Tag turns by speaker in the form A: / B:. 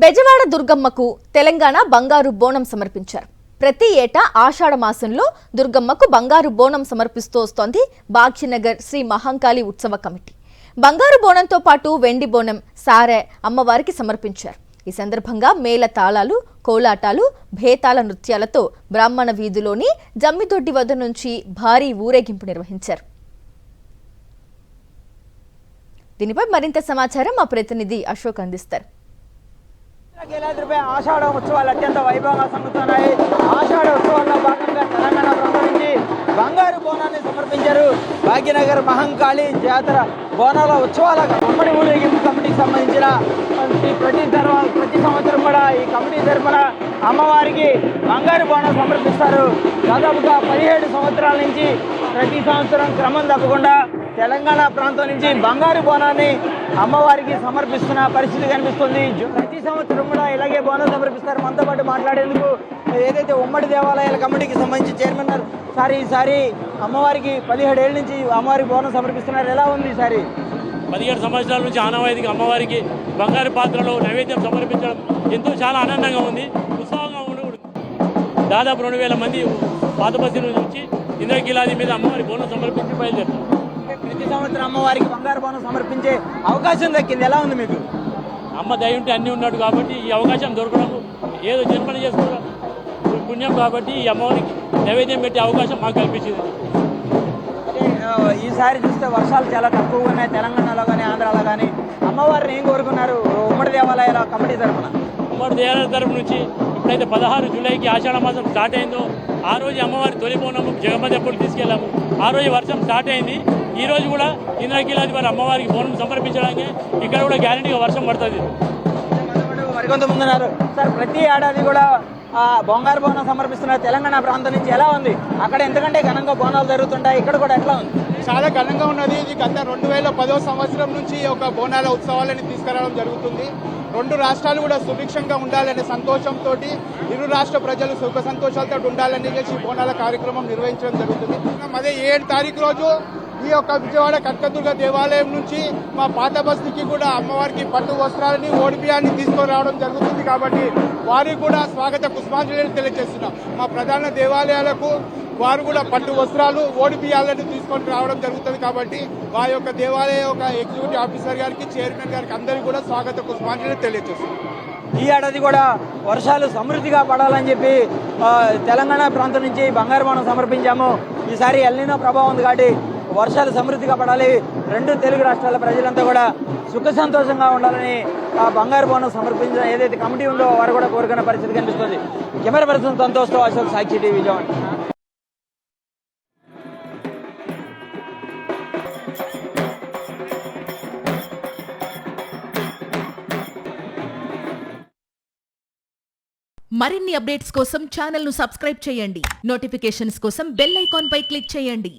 A: బెజవాడ దుర్గమ్మకు తెలంగాణ బంగారు బోనం సమర్పించారు. ప్రతి ఏటా ఆషాఢ మాసంలో దుర్గమ్మకు బంగారు బోనం సమర్పిస్తూ వస్తోంది భాగ్యనగర్ శ్రీ మహంకాళి ఉత్సవ కమిటీ. బంగారు బోనంతో పాటు వెండి బోనం, సారె అమ్మవారికి సమర్పించారు. ఈ సందర్భంగా మేళ తాళాలు, కోలాటాలు, భేతాల నృత్యాలతో బ్రాహ్మణ వీధిలోని జమ్మిదొడ్డి వద్ద నుంచి భారీ ఊరేగింపు నిర్వహించారు. దీనిపై మరింత సమాచారం మా ప్రతినిధి అశోక్ అందిస్తారు.
B: ఆషాఢ ఉత్సవాలు అత్యంత వైభవంగా సాగుతున్నాయి. ఆషాఢ ఉత్సవాల్లో భాగంగా తెలంగాణ ప్రాంతం నుంచి బంగారు బోనాన్ని సమర్పించారు. భాగ్యనగర్ మహంకాళి జాతర బోనాల ఉత్సవాల ఉమ్మడి ఊరేగింపు కమిటీకి సంబంధించిన ప్రతి సంవత్సరం కూడా ఈ కమిటీ తరపున అమ్మవారికి బంగారు బోనం సమర్పిస్తారు. దాదాపుగా 17 సంవత్సరాల నుంచి ప్రతి సంవత్సరం క్రమం తప్పకుండా తెలంగాణ ప్రాంతం నుంచి బంగారు బోనాన్ని అమ్మవారికి సమర్పిస్తున్న పరిస్థితి కనిపిస్తుంది. ప్రతి సంవత్సరం కూడా ఇలాగే బోనం సమర్పిస్తారు. మనతో పాటు మాట్లాడేందుకు ఏదైతే ఉమ్మడి దేవాలయాల కమిటీకి సంబంధించి చైర్మన్ ఈసారి అమ్మవారికి 17 ఏళ్ళ నుంచి అమ్మవారికి బోనం సమర్పిస్తున్నారు. ఎలా ఉంది ఈసారి?
C: 17 సంవత్సరాల నుంచి ఆనవాయితీగా అమ్మవారికి బంగారు పాత్రలో నైవేద్యం సమర్పించడం ఎంతో చాలా ఆనందంగా ఉంది, ఉత్సాహంగా ఉండకూడదు. దాదాపు 2000 మంది పాత బస్తీ నుంచి వచ్చి ఇంద్రకీలాది మీద అమ్మవారి బోనం సమర్పించి బయలుదేరుతారు.
B: ప్రతి సంవత్సరం అమ్మవారికి బంగారు బోనం సమర్పించే అవకాశం దక్కింది. ఎలా ఉంది మీకు?
C: అమ్మ దయ ఉంటే అన్నీ ఉన్నాడు కాబట్టి ఈ అవకాశం దొరకడం ఏదో జన్మన చేసుకోవడం పుణ్యం కాబట్టి ఈ అమ్మవారికి నైవేద్యం పెట్టే అవకాశం మాకు కల్పించింది.
B: ఈసారి చూస్తే వర్షాలు చాలా తక్కువగా ఉన్నాయి తెలంగాణలో కానీ ఆంధ్రాలో కానీ. అమ్మవారిని ఏం కోరుకున్నారు ఉమ్మడి దేవాలయాల కమిటీ తరఫున?
C: ఉమ్మడి దేవాలయాల తరఫు నుంచి ఇప్పుడైతే 16 జూలైకి ఆషాఢ మాసం స్టార్ట్ అయిందో ఆ రోజు అమ్మవారి తొలి బోనము జగమదెప్పుడు తీసుకెళ్ళాము. ఆ రోజు వర్షం స్టార్ట్ అయింది. ఈ రోజు కూడా ఇంద్రకీలాది వారి అమ్మవారికి బోనం సమర్పించడానికి ఇక్కడ కూడా గ్యారెంటీగా వర్షం పడుతుంది.
B: మరికొంతమంది ఉన్నారు సార్. ప్రతి ఏడాది కూడా బంగారు బోనం సమర్పిస్తున్న తెలంగాణ ప్రాంతం నుంచి ఎలా ఉంది? అక్కడ ఎందుకంటే ఘనంగా బోనాలు జరుగుతుంటాయి, ఇక్కడ కూడా ఎట్లా ఉంది?
D: చాలా ఘనంగా ఉన్నది. ఇది గత 2010 సంవత్సరం నుంచి ఒక బోనాల ఉత్సవాలని తీసుకురావడం జరుగుతుంది. 2 రాష్ట్రాలు కూడా సుభిక్షంగా ఉండాలనే సంతోషంతో ఇరు రాష్ట్ర ప్రజలు సుఖ సంతోషాలతో ఉండాలని చెప్పి బోనాల కార్యక్రమం నిర్వహించడం జరుగుతుంది. అదే 7 తారీఖు రోజు ఈ యొక్క విజయవాడ కనకదుర్గ దేవాలయం నుంచి మా పాత బస్తీకి కూడా అమ్మవారికి పట్టు వస్త్రాలని, ఓడిపియాన్ని తీసుకొని రావడం జరుగుతుంది. కాబట్టి వారికి కూడా స్వాగత పుష్పాంజలి తెలియజేస్తున్నాం. మా ప్రధాన దేవాలయాలకు వారు కూడా పట్టు వస్త్రాలు, ఓడిపియాలను తీసుకొని రావడం జరుగుతుంది. కాబట్టి వారి యొక్క దేవాలయ యొక్క ఎగ్జిక్యూటివ్ ఆఫీసర్ గారికి, చైర్మన్ గారికి అందరికీ కూడా స్వాగత పుష్పాంజలి తెలియజేస్తున్నాం.
B: ఈ ఏడాది కూడా వర్షాలు సమృద్ధిగా పడాలని చెప్పి తెలంగాణ ప్రాంతం నుంచి బంగారు బోనం సమర్పించాము. ఈసారి ఎల్నినో ప్రభావం ఉంది కాబట్టి వర్షాలు సమృద్ధిగా పడాలి, 2 తెలుగు రాష్ట్రాల ప్రజలంతా కూడా సుఖ సంతోషంగా ఉండాలని బంగారు బోనం సమర్పించిన ఏదైతే కమిటీ ఉందో వారు కూడా కోరుకున్న పరిస్థితి కనిపిస్తుంది. కెమెరా పర్సన్ సంతోష్తో అశోక్, సాక్షి టీవీ, విజయవాడ.
E: మరిన్ని అప్డేట్స్ కోసం ఛానల్ ను సబ్స్క్రైబ్ చేయండి. నోటిఫికేషన్స్ కోసం బెల్ ఐకాన్ పై క్లిక్ చేయండి.